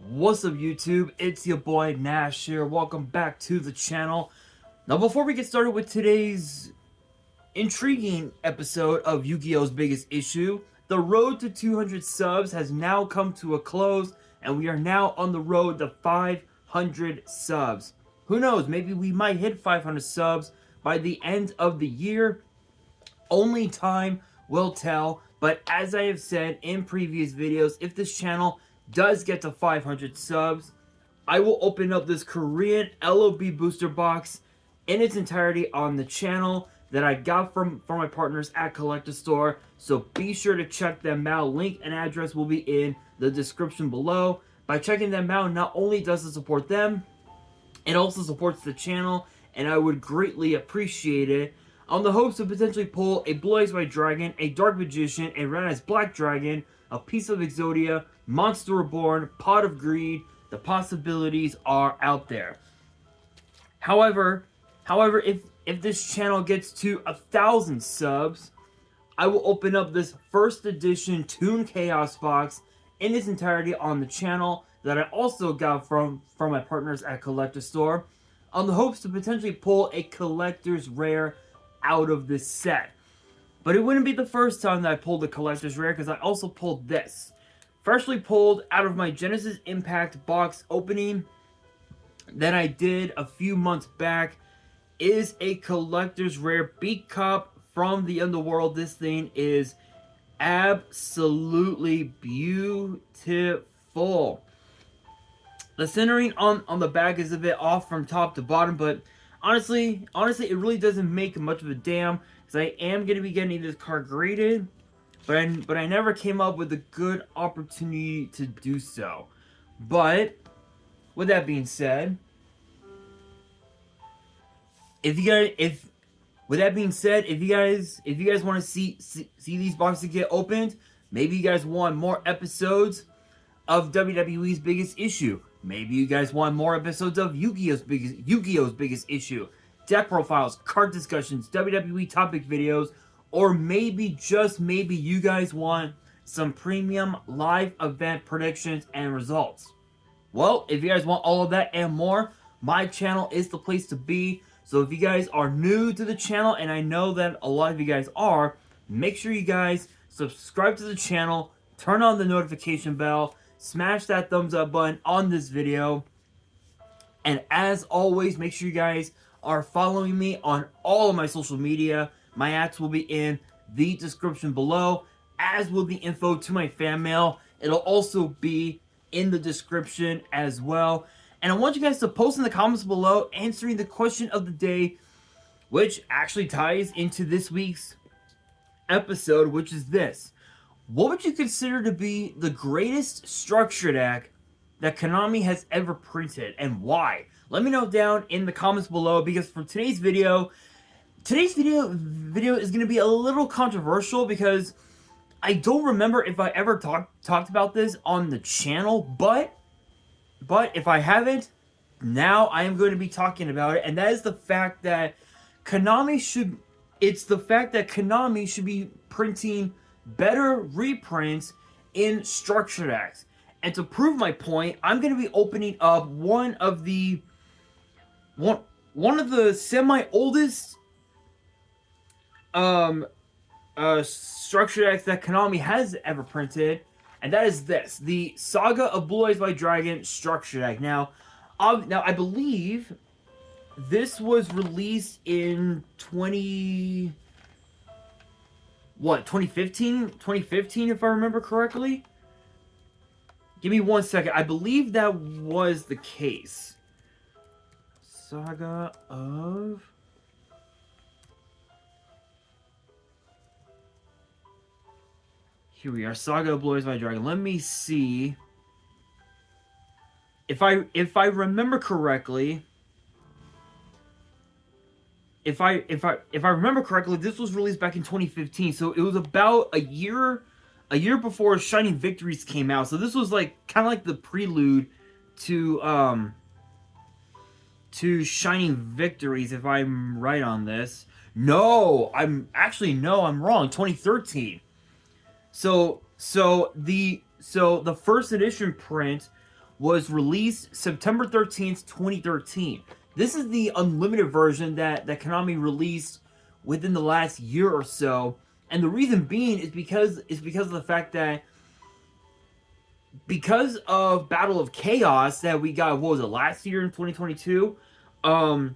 What's up, YouTube? It's your boy Nash here. Welcome back to the channel. Now, before we get started with today's intriguing episode of Yu-Gi-Oh's biggest issue, the road to 200 subs has now come to a close, and we are now on the road to 500 subs. Who knows? Maybe we might hit 500 subs by the end of the year. Only time will tell. But as I have said in previous videos, if this channel does get to 500 subs, I will open up this Korean LOB booster box in its entirety on the channel that I got from my partners at Collector Store. So be sure to check them out. Link and address will be in the description below. By checking them out, not only does it support them, it also supports the channel, and I would greatly appreciate it. On the hopes to potentially pull a Blue Eyes White Dragon, a Dark Magician, a Red Eyes Black Dragon, a piece of Exodia, Monster Reborn, Pot of Greed. The possibilities are out there. However, if this channel gets to 1,000 subs, I will open up this first edition Toon Chaos box in its entirety on the channel that I also got from my partners at Collector Store, on the hopes to potentially pull a collector's rare out of this set. But it wouldn't be the first time that I pulled a collector's rare, because I also pulled this. Freshly pulled out of my Genesis Impact box opening that I did a few months back is a collector's rare Beat Cop from the Underworld. This thing is absolutely beautiful. The centering on the back is a bit off from top to bottom, but honestly, it really doesn't make much of a damn, because I am going to be getting this card graded, but I never came up with a good opportunity to do so. But with that being said, if you guys want to see these boxes get opened, maybe you guys want more episodes of WWE's biggest issue. Maybe you guys want more episodes of Yu-Gi-Oh's biggest issue, deck profiles, card discussions, WWE topic videos, or maybe, just maybe, you guys want some premium live event predictions and results. Well, if you guys want all of that and more, my channel is the place to be. So if you guys are new to the channel, and I know that a lot of you guys are, make sure you guys subscribe to the channel, turn on the notification bell, smash that thumbs up button on this video, and as always, make sure you guys are following me on all of my social media. My ads will be in the description below, as will the info to my fan mail. It'll also be in the description as well. And I want you guys to post in the comments below answering the question of the day, which actually ties into this week's episode, which is this: what would you consider to be the greatest structure deck that Konami has ever printed, and why? Let me know down in the comments below, because for today's video is going to be a little controversial, because I don't remember if I ever talked about this on the channel, but if I haven't, now I am going to be talking about it, and that is the fact that Konami should be printing better reprints in structure decks. And to prove my point, I'm going to be opening up one of the semi-oldest structure decks that Konami has ever printed, and that is this, the Saga of Blue Eyes White Dragon structure deck. Now I believe this was released in 2015, if I remember correctly. Give me 1 second. I believe that was the case. Saga of... Here we are. Saga of Blue Eyes White Dragon. Let me see. If I remember correctly... If I remember correctly, this was released back in 2015, so it was about a year before Shining Victories came out. So this was like kind of like the prelude to Shining Victories, if I'm right on this. No, I'm wrong. 2013. So the first edition print was released September 13th, 2013. This is the unlimited version that Konami released within the last year or so. And the reason being is because of the fact that because of Battle of Chaos that we got, what was it, last year in 2022, and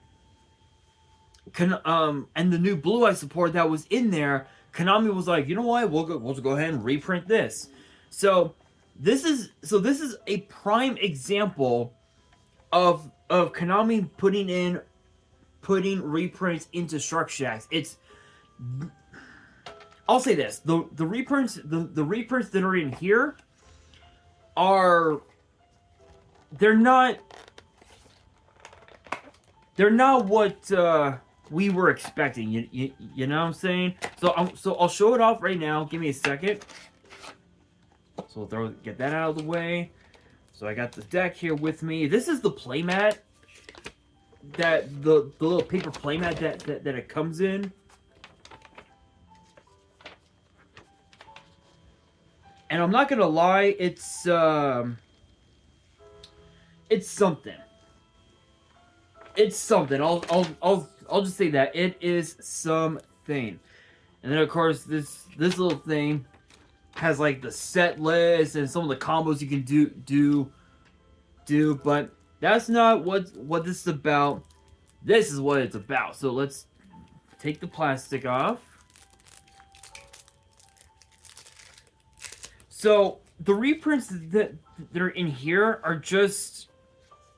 the new Blue Eye support that was in there, Konami was like, you know what, we'll just go ahead and reprint this. So this is a prime example of Konami putting reprints into structure shacks. I'll say this: the reprints that are in here they're not what we were expecting. You know what I'm saying? So I'll show it off right now. Give me a second. So we'll get that out of the way. So I got the deck here with me. This is the playmat that the little paper playmat that it comes in. And I'm not gonna lie, it's something. It's something. I'll just say that it is something. And then of course this little thing has like the set list and some of the combos you can do, but that's not what this is about. This is what it's about. So let's take the plastic off. So the reprints that are in here are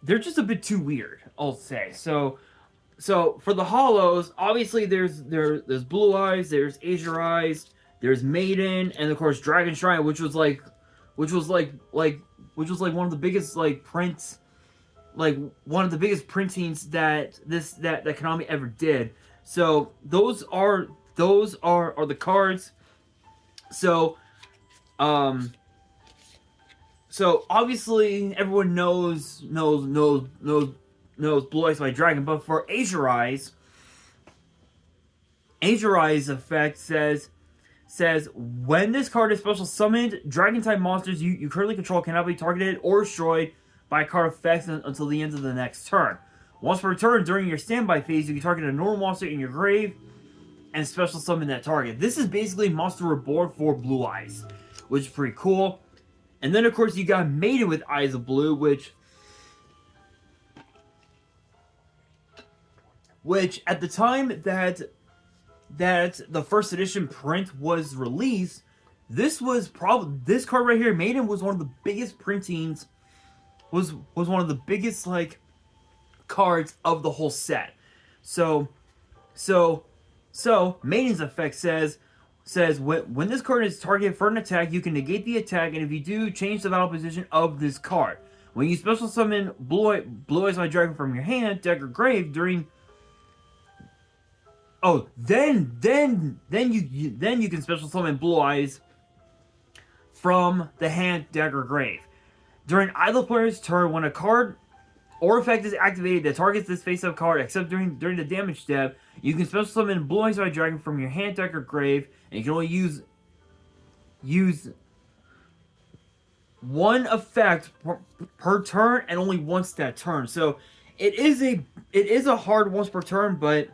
they're just a bit too weird, I'll say. So for the hollows, obviously there's Blue Eyes, there's Azure Eyes, there's Maiden, and of course Dragon Shrine, which was like one of the biggest prints, one of the biggest printings that Konami ever did. So those are the cards. So obviously everyone knows Blue Eyes by Dragon, but for Azure Eyes effect says when this card is special summoned, Dragon type monsters you currently control cannot be targeted or destroyed by card effects until the end of the next turn. Once per turn during your standby phase, you can target a normal monster in your grave and special summon that target. This is basically Monster Reborn for Blue Eyes, which is pretty cool. And then of course you got Maiden with Eyes of Blue, which at the time that the first edition print was released, this card right here, Maiden, was one of the biggest printings, was one of the biggest cards of the whole set. So Maiden's effect says when this card is targeted for an attack, you can negate the attack, and if you do, change the battle position of this card. When you special summon Blue Eyes by Dragon from your hand, deck, or grave during then you can special summon Blue Eyes from the hand, deck, or grave. During either player's turn, when a card or effect is activated that targets this face-up card, except during the damage step, you can special summon Blue Eyes by Dragon from your hand, deck, or grave, and you can only use one effect per turn and only once that turn. So it is a hard once per turn, but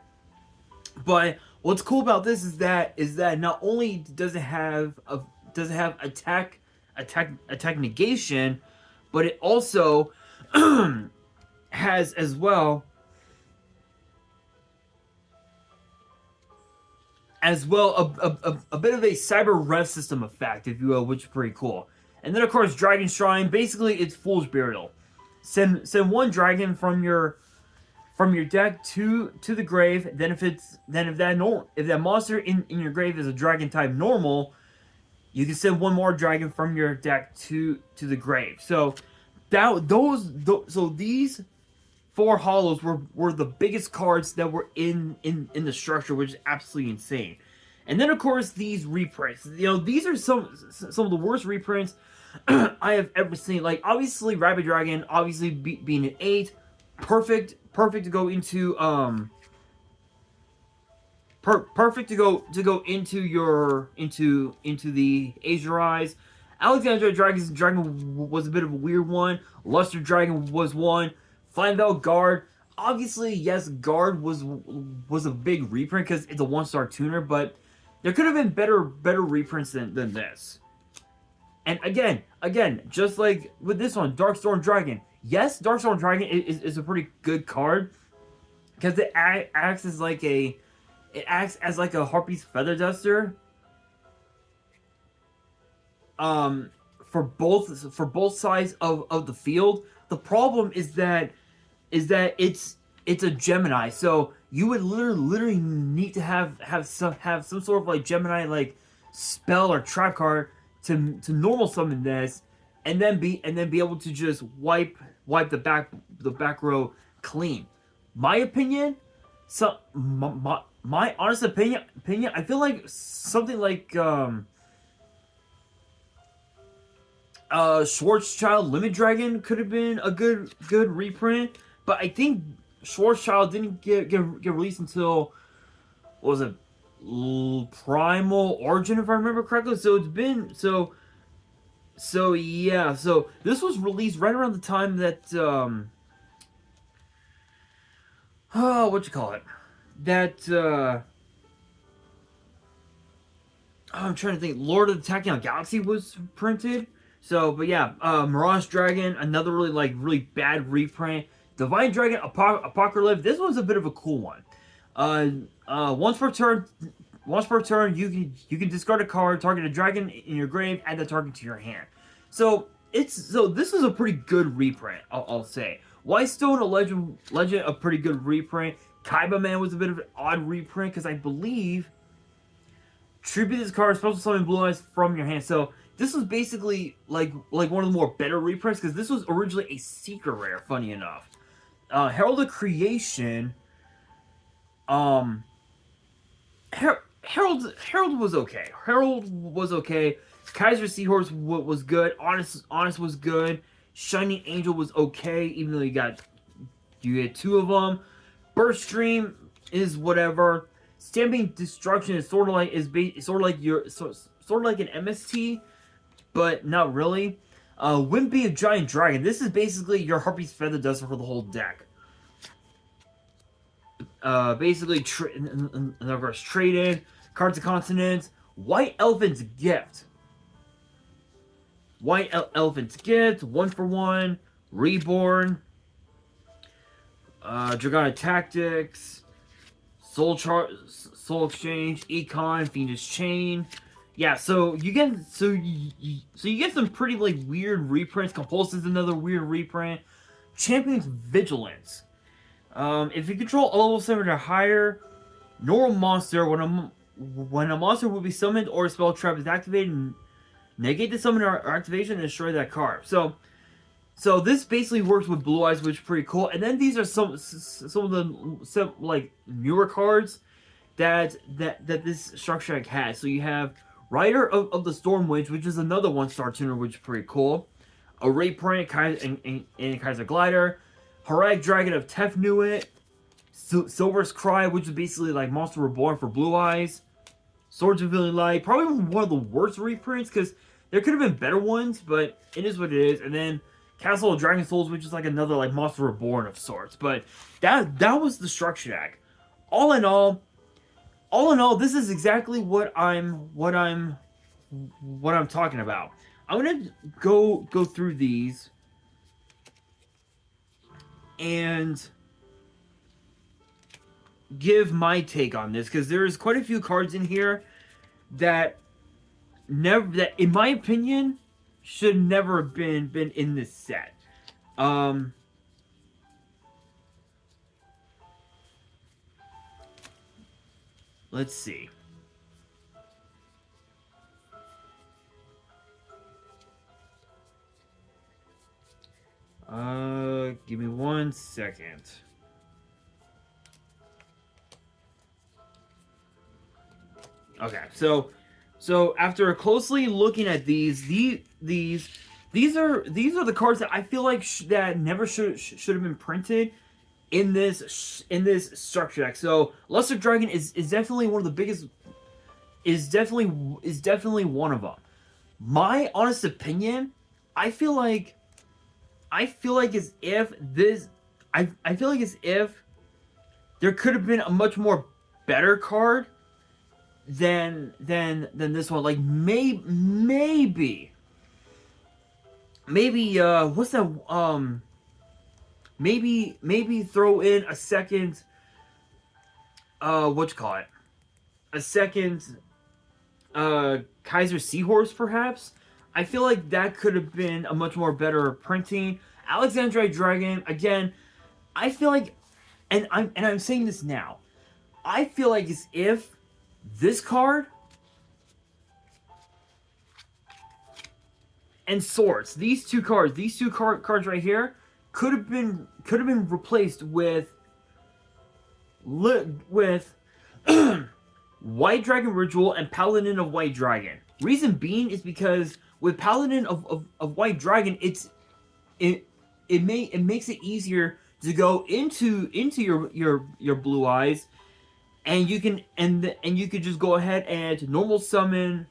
what's cool about this is that not only does it have attack negation, but it also has as well a bit of a cyber rev system effect, if you will, which is pretty cool. And then of course Dragon Shrine, basically it's Fool's Burial. Send one dragon from your deck to the grave. Then if that monster in your grave is a dragon type normal, you can send one more dragon from your deck to the grave. So these four hollows were the biggest cards that were in the structure, which is absolutely insane. And then of course these reprints. These are some of the worst reprints I have ever seen. Like obviously Rabbit Dragon, obviously being an 8, perfect to go into perfect to go into the Azure Eyes. Alexander Dragon was a bit of a weird one. Luster Dragon was one. Flame Belt Guard. Obviously, yes, Guard was a big reprint because it's a 1-star tuner, but there could have been better reprints than this. And again, just like with this one, Darkstorm Dragon. Yes, Darkstorm Dragon is a pretty good card because it acts as like a Harpy's Feather Duster. For both sides of the field. The problem is that it's a Gemini, so you would literally need to have some sort of like Gemini like spell or trap card to normal summon this, and then be able to just wipe the back row clean. My opinion, my honest opinion, I feel like something like Schwarzschild Limit Dragon could have been a good reprint, but I think Schwarzschild didn't get released until, what was it, Primal Origin, if I remember correctly. So it's been so yeah. So this was released right around the time that what you call it, that I'm trying to think, Lord of the Tachyon Galaxy was printed. So, but yeah, Mirage Dragon, another really bad reprint. Divine Dragon, Apocalypse. This one's a bit of a cool one. Once per turn, you can discard a card, target a dragon in your grave, add that target to your hand. So this is a pretty good reprint, I'll say. White Stone, a legend, a pretty good reprint. Kaiba Man was a bit of an odd reprint because I believe tribute this card, special summon Blue Eyes from your hand. So this was basically like one of the more better reprints because this was originally a secret rare. Funny enough, Herald of Creation. Herald was okay. Herald was okay. Kaiser Seahorse was good. Honest was good. Shining Angel was okay, even though you get two of them. Burst Stream is whatever. Stamping Destruction is sort of like an MST, but not really. Wimpy of Giant Dragon. This is basically your Harpy's Feather Duster for the whole deck. Basically, in other words, trade-in, Cards of Continents, White Elephant's Gift. White Elephant's Gift, 1-for-1, Reborn, Dragonic Tactics, Soul Exchange, Econ, Fiendish Chain. Yeah, so you get some pretty weird reprints. Compulsive's another weird reprint. Champion's Vigilance. If you control a level 7 or higher normal monster, when a monster will be summoned or a spell trap is activated, negate the summon or activation and destroy that card. So this basically works with Blue Eyes, which is pretty cool. And then these are some of the newer cards that this structure deck has. So you have Rider of the Stormwinds, which is another 1-star tuner, which is pretty cool. A reprint and Kaiser Glider. Harag Dragon of Tefnuit. Silver's Cry, which is basically like Monster Reborn for Blue Eyes. Swords of Villain Light, probably one of the worst reprints because there could have been better ones, but it is what it is. And then Castle of Dragon Souls, which is like another Monster Reborn of sorts. But that was the structure deck. All in all, this is exactly what I'm talking about. I'm gonna go through these and give my take on this because there's quite a few cards in here that in my opinion should never have been in this set. Let's see. Give me 1 second. Okay, so after closely looking at these are the cards that I feel like that never should have been printed in this structure deck. So Luster Dragon is definitely one of the biggest. Is definitely one of them. My honest opinion, I feel like as if this, I feel like as if there could have been a much more better card than this one. Like maybe what's that maybe throw in a second what you call it? A second Kaiser Seahorse perhaps. I feel like that could have been a much more better printing. Alexandrite Dragon again. I feel like, and I'm saying this now. I feel like as if this card and Swords, these two cards right here, could have been replaced with White Dragon Ritual and Paladin of White Dragon. Reason being is because with Paladin of White Dragon, it makes it easier to go into your blue eyes, and you can you could just go ahead and normal summon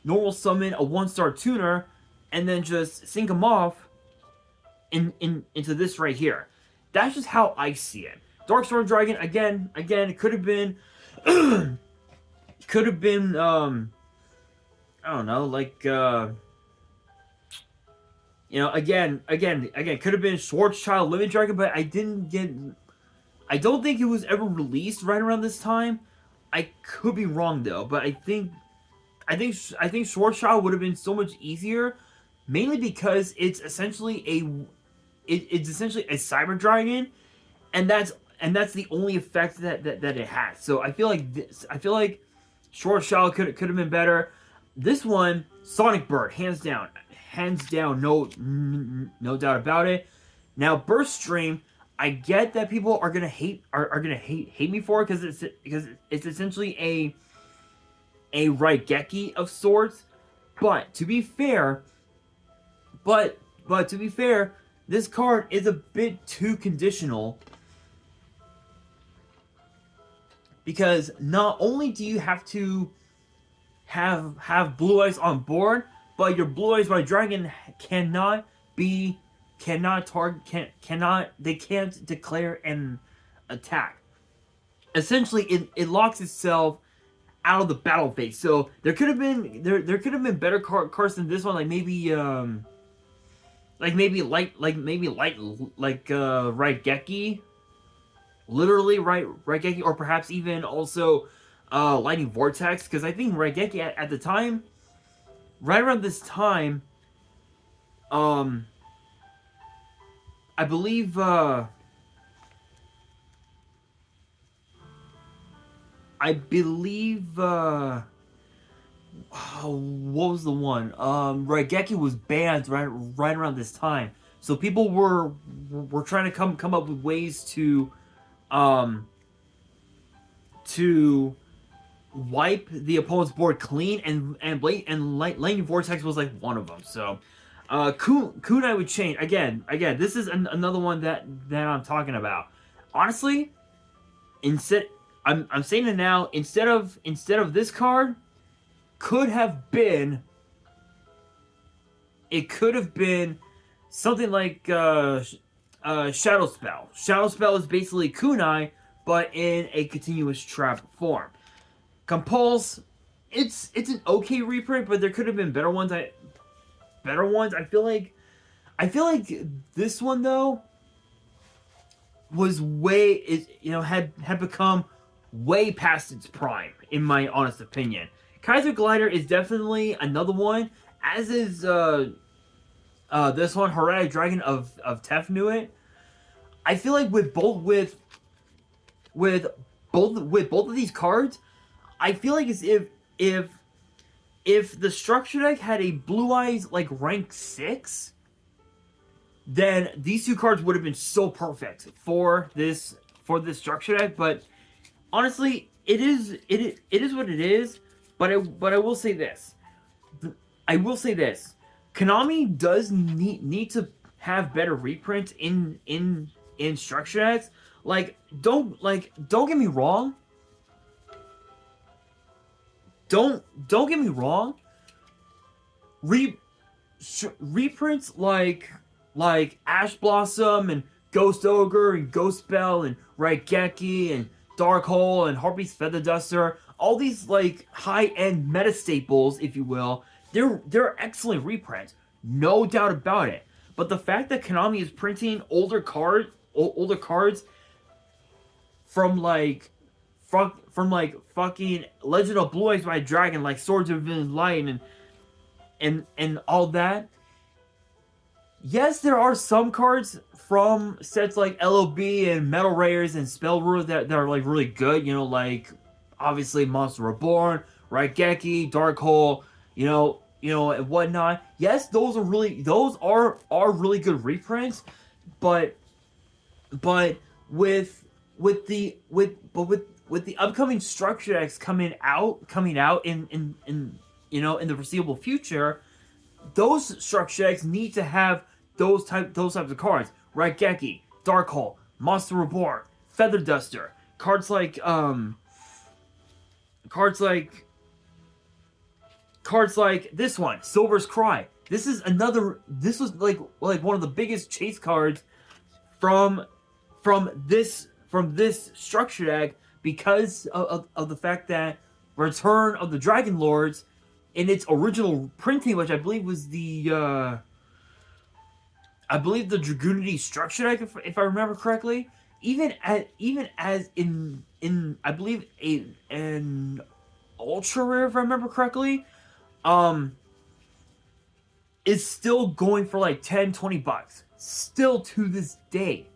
a 1-star tuner, and then just sink them off into this right here. That's just how I see it. Darkstorm Dragon again it could have been I don't know, like again could have been Schwarzschild Limit Dragon, but I don't think it was ever released right around this time. I could be wrong though, but I think Schwarzschild would have been so much easier, mainly because it's essentially a Cyber Dragon, and that's the only effect that it has. So I feel like Schwarzschild could have been better. This one, Sonic Bird, hands down, no doubt about it. Now Burst Stream, I get that people are gonna hate me for it because it's essentially a Raigeki of sorts. But to be fair, this card is a bit too conditional, because not only do you have to have Blue Eyes on board, but your Blue Eyes White Dragon they can't declare an attack. Essentially, it locks itself out of the battle phase. So there could have been better cards than this one, like maybe Raigeki, literally Raigeki, or perhaps even also Lightning Vortex, because I think Raigeki at the time, right around this time, I believe what was the one? Raigeki was banned right around this time, so people were trying to come up with ways to wipe the opponent's board clean, and Lightning Vortex was like one of them. So Kunai would change again. This is another one that I'm talking about. Honestly, I'm saying it now. Instead of this card, could have been something like Shadow Spell. Shadow Spell is basically Kunai, but in a continuous trap form. Compulse, it's an okay reprint, but there could have been better ones. I feel like this one though was had become way past its prime, in my honest opinion. Kaiser Glider is definitely another one, as is this one, Heretics Dragon of Tefnuit. I feel like with both of these cards, I feel like as if the structure deck had a Blue Eyes like rank 6, then these two cards would have been so perfect for this structure deck. But honestly, it is what it is. But I will say this. Konami does need to have better reprints in structure decks. Don't get me wrong. Don't get me wrong. reprints like Ash Blossom and Ghost Ogre and Ghost Bell and Raigeki and Dark Hole and Harpy's Feather Duster, all these like high-end meta staples, if you will, they're excellent reprints, no doubt about it. But the fact that Konami is printing older cards from like fucking Legend of Blue Eyes White Dragon, like Swords of Villain Light and all that. Yes, there are some cards from sets like LOB and Metal Raiders and Spell Rulers that are like really good, you know, like obviously Monster Reborn, Raigeki, Dark Hole, you know, and whatnot. Yes, those are really good reprints, but with the upcoming structure X coming out in the foreseeable future, those structure X need to have those types of cards. Raigeki, Dark Hole, Monster Reborn, Feather Duster, cards like this one, Silver's Cry. This was like one of the biggest chase cards from this structure deck because of the fact that Return of the Dragon Lords in its original printing, which I believe was the Dragoonity structure deck, if I remember correctly, even as in I believe an ultra rare, if I remember correctly, is still going for like $10-20 still to this day,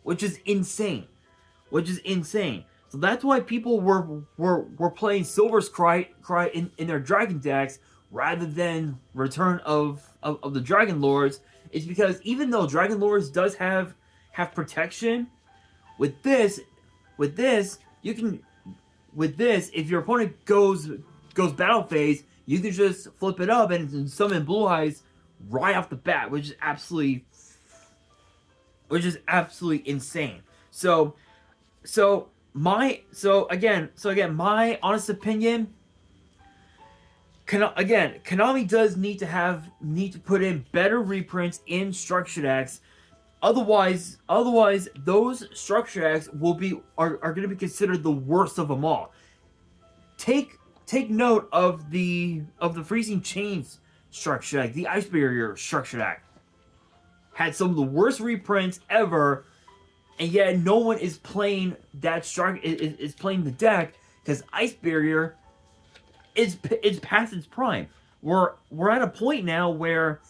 which is insane. So that's why people were playing Silver's Cry in their Dragon decks rather than Return of the Dragon Lords. It's because even though Dragon Lords does have protection, with this, if your opponent goes battle phase, you can just flip it up and summon Blue Eyes right off the bat, which is absolutely insane. So again, my honest opinion, Konami does need to put in better reprints in structure decks. Otherwise, those structure decks are going to be considered the worst of them all. Take note of the Freezing Chains structure deck, the Ice Barrier structure deck. Had some of the worst reprints ever, and yet no one is playing is playing the deck because Ice Barrier is past its prime. We're at a point now where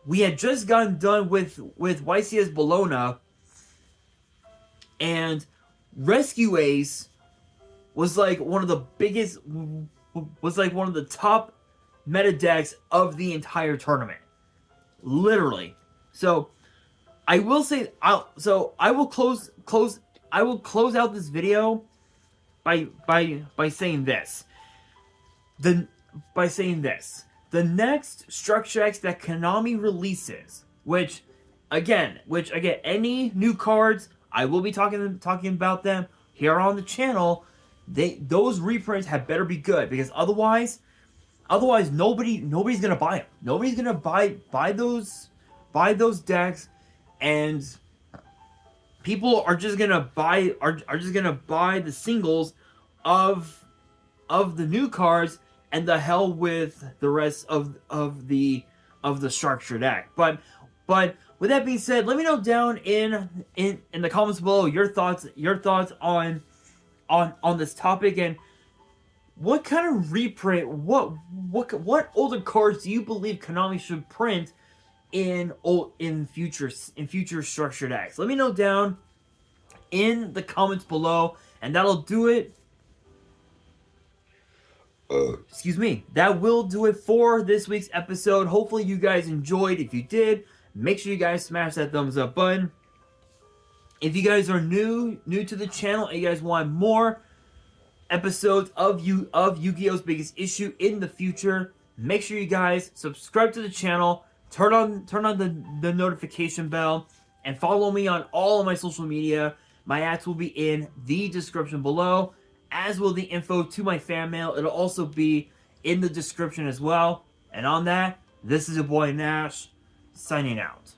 we had just gotten done with YCS Bologna, and Rescue Ace was like one of the top meta decks of the entire tournament, literally. So I will say, I will close out this video by saying this. The next structure X that Konami releases, which again, any new cards, I will be talking about them here on the channel. Those reprints had better be good, because otherwise nobody's gonna buy them. Nobody's gonna buy those decks, and people are just gonna buy the singles of the new cards, and the hell with the rest of the structure deck. But with that being said, let me know down in the comments below your thoughts on this topic, and what kind of reprint, what older cards do you believe Konami should print in future structured decks? Let me know down in the comments below, and that'll do it. Excuse me. That will do it for this week's episode. Hopefully you guys enjoyed. If you did, make sure you guys smash that thumbs up button. If you guys are new to the channel and you guys want more episodes of Yu-Gi-Oh's Biggest Issue in the future, make sure you guys subscribe to the channel, turn on the notification bell, and follow me on all of my social media. My ads will be in the description below, as will the info to my fan mail. It'll also be in the description as well. And on that, this is your boy Nash, signing out.